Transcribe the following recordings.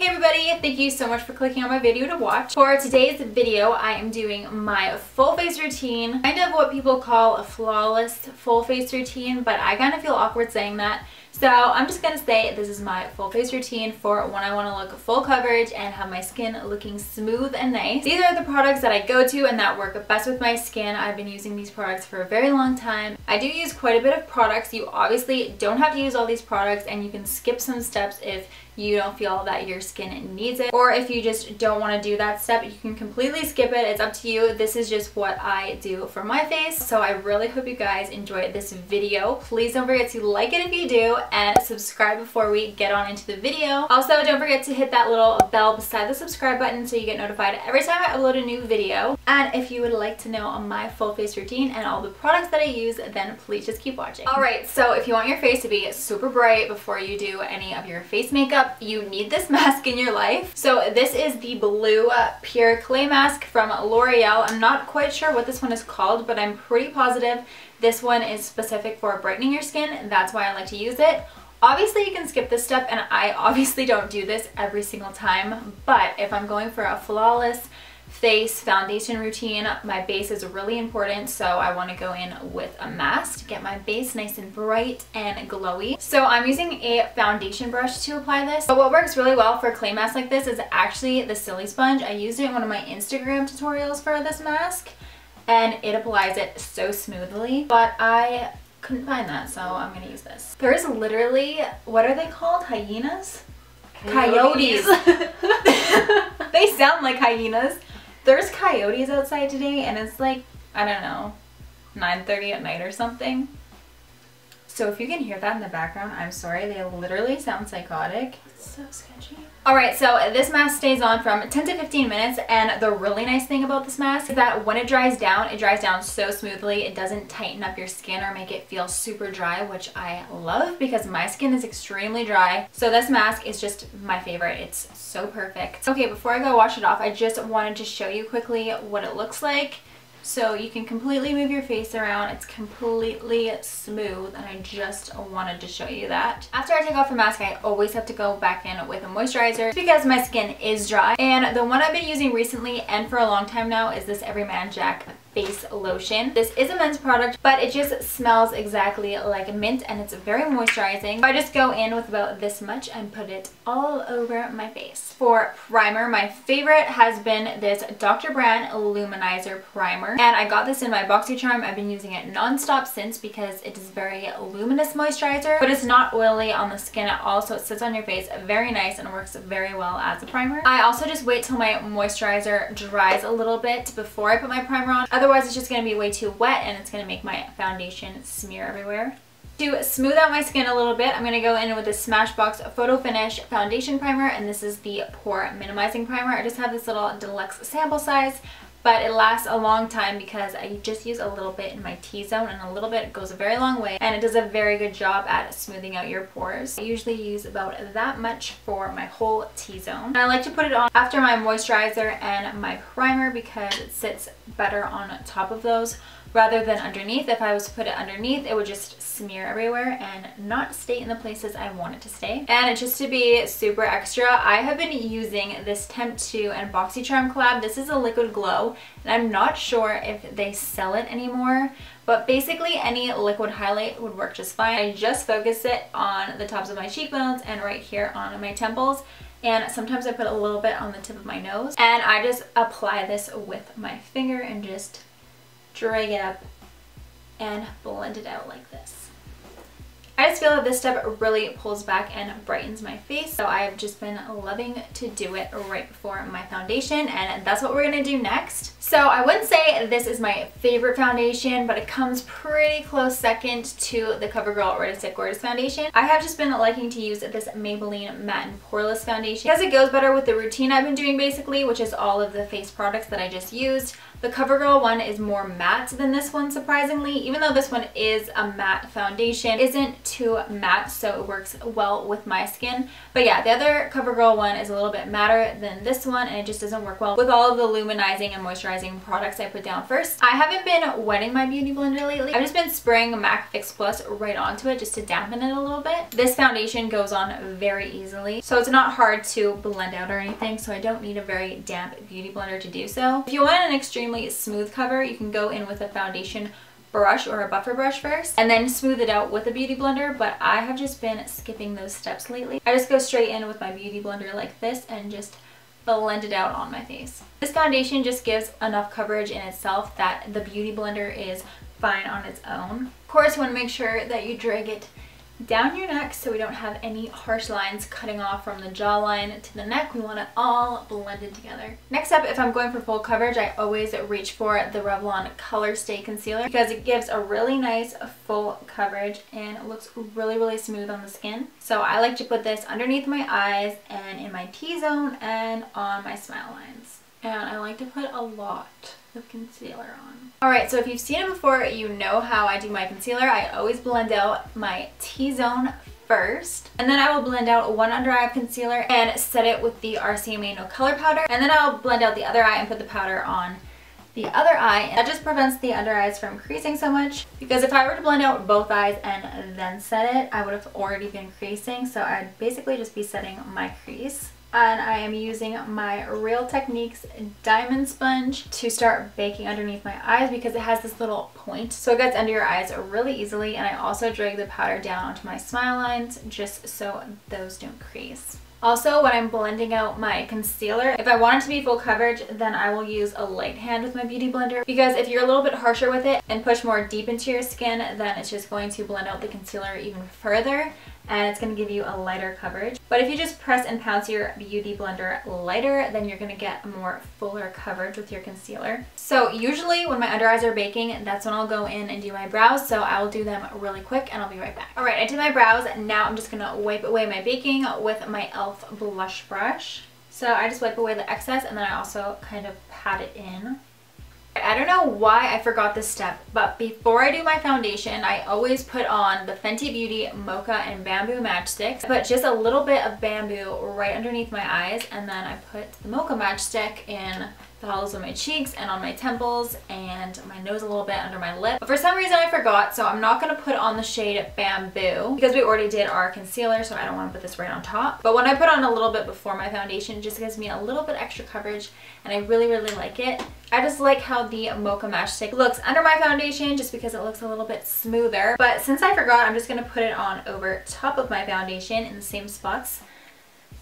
Hey everybody, thank you so much for clicking on my video to watch. For today's video, I am doing my full face routine, kind of what people call a flawless full face routine, but I kind of feel awkward saying that. So I'm just gonna say this is my full face routine for when I want to look full coverage and have my skin looking smooth and nice. These are the products that I go to and that work best with my skin. I've been using these products for a very long time. I do use quite a bit of products. You obviously don't have to use all these products and you can skip some steps if you don't feel that your skin needs it, or if you just don't want to do that step, you can completely skip it. It's up to you. This is just what I do for my face. So I really hope you guys enjoyed this video. Please don't forget to like it if you do and subscribe before we get on into the video. Also, don't forget to hit that little bell beside the subscribe button so you get notified every time I upload a new video. And if you would like to know my full face routine and all the products that I use, then please just keep watching. Alright, so if you want your face to be super bright before you do any of your face makeup, you need this mask in your life. So this is the Blue Pure Clay Mask from L'Oreal. I'm not quite sure what this one is called, but I'm pretty positive this one is specific for brightening your skin. That's why I like to use it. Obviously you can skip this step, and I obviously don't do this every single time, but if I'm going for a flawless face foundation routine, my base is really important, so I want to go in with a mask to get my base nice and bright and glowy. So I'm using a foundation brush to apply this, but what works really well for a clay mask like this is actually the silly sponge. I used it in one of my Instagram tutorials for this mask and it applies it so smoothly, but I couldn't find that, so I'm gonna use this. There's literally, what are they called? Hyenas? Coyotes. They sound like hyenas. There's coyotes outside today and it's like, I don't know, 9:30 at night or something. So if you can hear that in the background, I'm sorry, they literally sound psychotic. It's so sketchy. Alright, so this mask stays on from 10 to 15 minutes, and the really nice thing about this mask is that when it dries down so smoothly. It doesn't tighten up your skin or make it feel super dry, which I love because my skin is extremely dry. So this mask is just my favorite. It's so perfect. Okay, before I go wash it off, I just wanted to show you quickly what it looks like. So you can completely move your face around. It's completely smooth, and I just wanted to show you that. After I take off the mask, I always have to go back in with a moisturizer because my skin is dry. And the one I've been using recently and for a long time now is this Everyman Jack face lotion. This is a men's product, but it just smells exactly like mint and it's very moisturizing. I just go in with about this much and put it all over my face. For primer, my favorite has been this Dr. Brandt Luminizer Primer, and I got this in my Boxycharm. I've been using it non-stop since because it is very luminous moisturizer, but it's not oily on the skin at all, so it sits on your face very nice and works very well as a primer. I also just wait till my moisturizer dries a little bit before I put my primer on. Otherwise, it's just going to be way too wet and it's going to make my foundation smear everywhere. To smooth out my skin a little bit, I'm going to go in with the Smashbox Photo Finish Foundation Primer, and this is the Pore Minimizing Primer. I just have this little deluxe sample size, but it lasts a long time because I just use a little bit in my T-zone, and a little bit goes a very long way, and it does a very good job at smoothing out your pores. I usually use about that much for my whole T-zone. And I like to put it on after my moisturizer and my primer because it sits better on top of those rather than underneath. If I was to put it underneath, it would just smear everywhere and not stay in the places I want it to stay. And just to be super extra, I have been using this Temptu and Boxycharm collab. This is a liquid glow, and I'm not sure if they sell it anymore, but basically any liquid highlight would work just fine. I just focus it on the tops of my cheekbones and right here on my temples, and sometimes I put a little bit on the tip of my nose, and I just apply this with my finger and just drag it up and blend it out like this. I just feel that this step really pulls back and brightens my face, so I've just been loving to do it right before my foundation, and that's what we're gonna do next. So I wouldn't say this is my favorite foundation, but it comes pretty close second to the CoverGirl Ready Set Gorgeous foundation. I have just been liking to use this Maybelline Matte and Poreless foundation because it goes better with the routine I've been doing basically, which is all of the face products that I just used. The CoverGirl one is more matte than this one, surprisingly, even though this one is a matte foundation. It isn't too matte, so it works well with my skin. But yeah, the other CoverGirl one is a little bit matter than this one, and it just doesn't work well with all of the luminizing and moisturizing products I put down first. I haven't been wetting my beauty blender lately. I've just been spraying MAC Fix Plus right onto it just to dampen it a little bit. This foundation goes on very easily, so it's not hard to blend out or anything, so I don't need a very damp beauty blender to do so. If you want an extremely smooth cover, you can go in with a foundation brush or a buffer brush first and then smooth it out with a beauty blender, but I have just been skipping those steps lately. I just go straight in with my beauty blender like this and just blend it out on my face. This foundation just gives enough coverage in itself that the beauty blender is fine on its own. Of course, you want to make sure that you drag it down your neck so we don't have any harsh lines cutting off from the jawline to the neck. We want it all blended together. Next up, if I'm going for full coverage, I always reach for the Revlon Color Stay Concealer because it gives a really nice full coverage and it looks really smooth on the skin. So I like to put this underneath my eyes and in my T-zone and on my smile lines. And I like to put a lot of concealer on. Alright, so if you've seen it before, you know how I do my concealer. I always blend out my T-zone first, and then I will blend out one under eye of concealer and set it with the RCMA No Color Powder, and then I'll blend out the other eye and put the powder on the other eye. And that just prevents the under eyes from creasing so much, because if I were to blend out both eyes and then set it, I would have already been creasing, so I'd basically just be setting my crease. And I am using my Real Techniques Diamond Sponge to start baking underneath my eyes because it has this little point, so it gets under your eyes really easily. And I also drag the powder down onto my smile lines just so those don't crease. Also, when I'm blending out my concealer, if I want it to be full coverage, then I will use a light hand with my beauty blender, because if you're a little bit harsher with it and push more deep into your skin, then it's just going to blend out the concealer even further, and it's going to give you a lighter coverage. But if you just press and pounce your beauty blender lighter, then you're going to get more fuller coverage with your concealer. So usually when my under eyes are baking, that's when I'll go in and do my brows, so I will do them really quick and I'll be right back. Alright, I did my brows. Now I'm just going to wipe away my baking with my e.l.f. blush brush. So I just wipe away the excess and then I also kind of pat it in. I don't know why I forgot this step, but before I do my foundation, I always put on the Fenty Beauty Mocha and Bamboo Matchsticks. I put just a little bit of bamboo right underneath my eyes, and then I put the Mocha Matchstick in the hollows of my cheeks and on my temples and my nose a little bit under my lip. But for some reason I forgot, so I'm not going to put on the shade Bamboo because we already did our concealer, so I don't want to put this right on top. But when I put on a little bit before my foundation, it just gives me a little bit extra coverage and I really like it. I just like how the Mocha Matchstick looks under my foundation just because it looks a little bit smoother. But since I forgot, I'm just going to put it on over top of my foundation in the same spots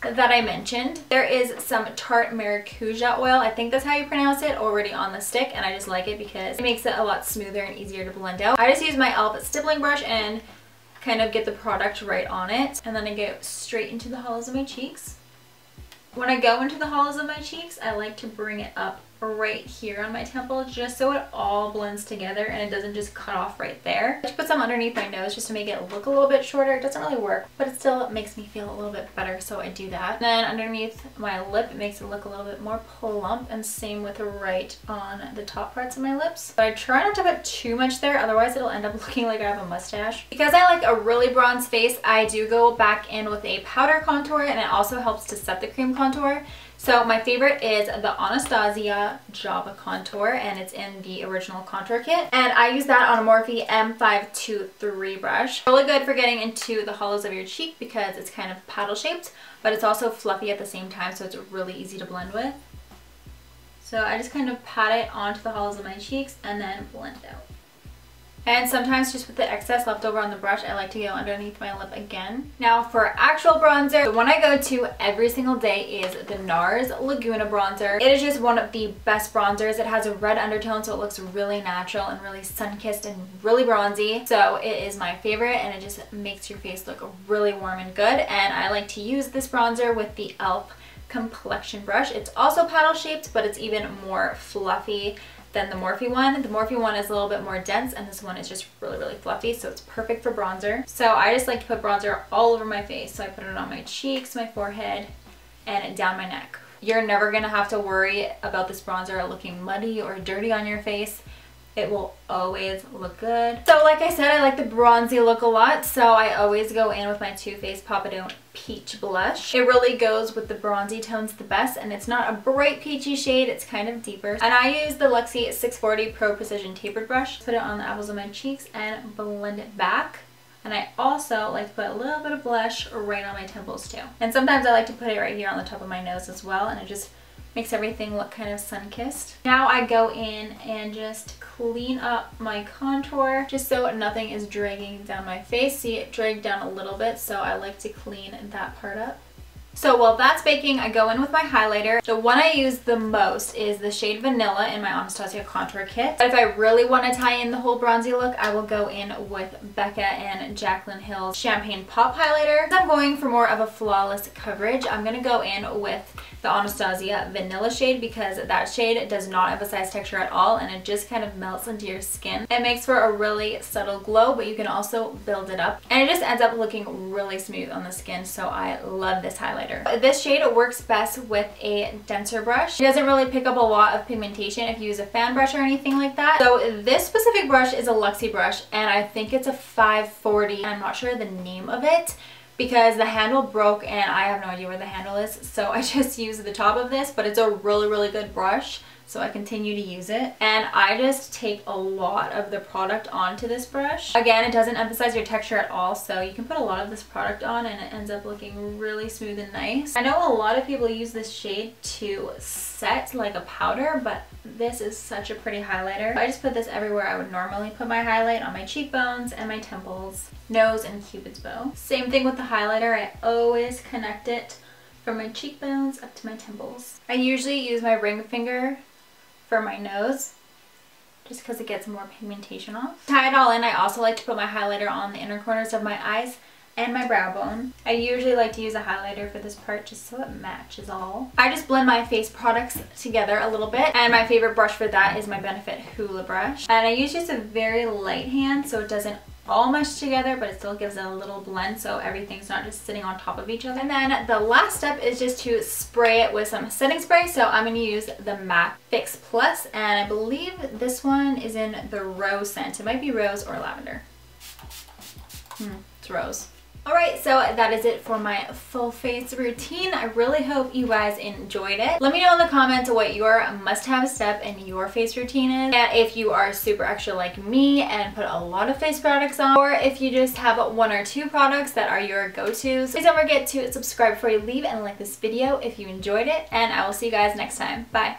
that I mentioned. There is some Tarte Maracuja oil, I think that's how you pronounce it, already on the stick, and I just like it because it makes it a lot smoother and easier to blend out. I just use my e.l.f. stippling brush and kind of get the product right on it, and then I go straight into the hollows of my cheeks. When I go into the hollows of my cheeks, I like to bring it up right here on my temple just so it all blends together and it doesn't just cut off right there. I put some underneath my nose just to make it look a little bit shorter. It doesn't really work, but it still makes me feel a little bit better, so I do that. And then underneath my lip, it makes it look a little bit more plump, and same with right on the top parts of my lips. But I try not to put too much there, otherwise it'll end up looking like I have a mustache. Because I like a really bronze face, I do go back in with a powder contour, and it also helps to set the cream contour. So my favorite is the Anastasia Java Contour, and it's in the original contour kit. And I use that on a Morphe M523 brush. Really good for getting into the hollows of your cheek because it's kind of paddle shaped, but it's also fluffy at the same time, so it's really easy to blend with. So I just kind of pat it onto the hollows of my cheeks and then blend it out. And sometimes just with the excess left over on the brush, I like to go underneath my lip again. Now for actual bronzer, the one I go to every single day is the NARS Laguna bronzer. It is just one of the best bronzers. It has a red undertone, so it looks really natural and really sun-kissed and really bronzy. So it is my favorite, and it just makes your face look really warm and good. And I like to use this bronzer with the e.l.f. complexion brush. It's also paddle shaped, but it's even more fluffy than the Morphe one. The Morphe one is a little bit more dense, and this one is just really fluffy, so it's perfect for bronzer. So I just like to put bronzer all over my face. So I put it on my cheeks, my forehead, and down my neck. You're never gonna have to worry about this bronzer looking muddy or dirty on your face. It will always look good. So like I said, I like the bronzy look a lot, so I always go in with my Too Faced Papa Don't Peach Blush. It really goes with the bronzy tones the best, and it's not a bright peachy shade, it's kind of deeper. And I use the Luxie 640 Pro Precision Tapered Brush. Put it on the apples of my cheeks and blend it back. And I also like to put a little bit of blush right on my temples too. And sometimes I like to put it right here on the top of my nose as well, and it just makes everything look kind of sun-kissed. Now I go in and just clean up my contour just so nothing is dragging down my face. See, it dragged down a little bit, so I like to clean that part up. So while that's baking, I go in with my highlighter. The one I use the most is the shade Vanilla in my Anastasia Contour Kit. But if I really want to tie in the whole bronzy look, I will go in with Becca and Jaclyn Hill's Champagne Pop Highlighter. If I'm going for more of a flawless coverage, I'm going to go in with the Anastasia Vanilla shade because that shade does not emphasize texture at all, and it just kind of melts into your skin. It makes for a really subtle glow, but you can also build it up. And it just ends up looking really smooth on the skin, so I love this highlighter. This shade works best with a denser brush. It doesn't really pick up a lot of pigmentation if you use a fan brush or anything like that. So this specific brush is a Luxie brush, and I think it's a 540. I'm not sure the name of it because the handle broke and I have no idea where the handle is, so I just use the top of this, but it's a really good brush, so I continue to use it. And I just take a lot of the product onto this brush. Again, it doesn't emphasize your texture at all, so you can put a lot of this product on and it ends up looking really smooth and nice. I know a lot of people use this shade to set like a powder, but this is such a pretty highlighter. I just put this everywhere I would normally put my highlight, on my cheekbones and my temples, nose, and Cupid's bow. Same thing with the highlighter. I always connect it from my cheekbones up to my temples. I usually use my ring finger for my nose just because it gets more pigmentation off. To tie it all in, I also like to put my highlighter on the inner corners of my eyes and my brow bone. I usually like to use a highlighter for this part just so it matches all. I just blend my face products together a little bit, and my favorite brush for that is my Benefit Hoola brush. And I use just a very light hand so it doesn't all mesh together, but it still gives it a little blend so everything's not just sitting on top of each other. And then the last step is just to spray it with some setting spray. So I'm going to use the MAC Fix Plus, and I believe this one is in the rose scent. It might be rose or lavender. It's rose. Alright, so that is it for my full face routine. I really hope you guys enjoyed it. Let me know in the comments what your must-have step in your face routine is, and if you are super extra like me and put a lot of face products on, or if you just have one or two products that are your go-tos. Please don't forget to subscribe before you leave and like this video if you enjoyed it, and I will see you guys next time. Bye!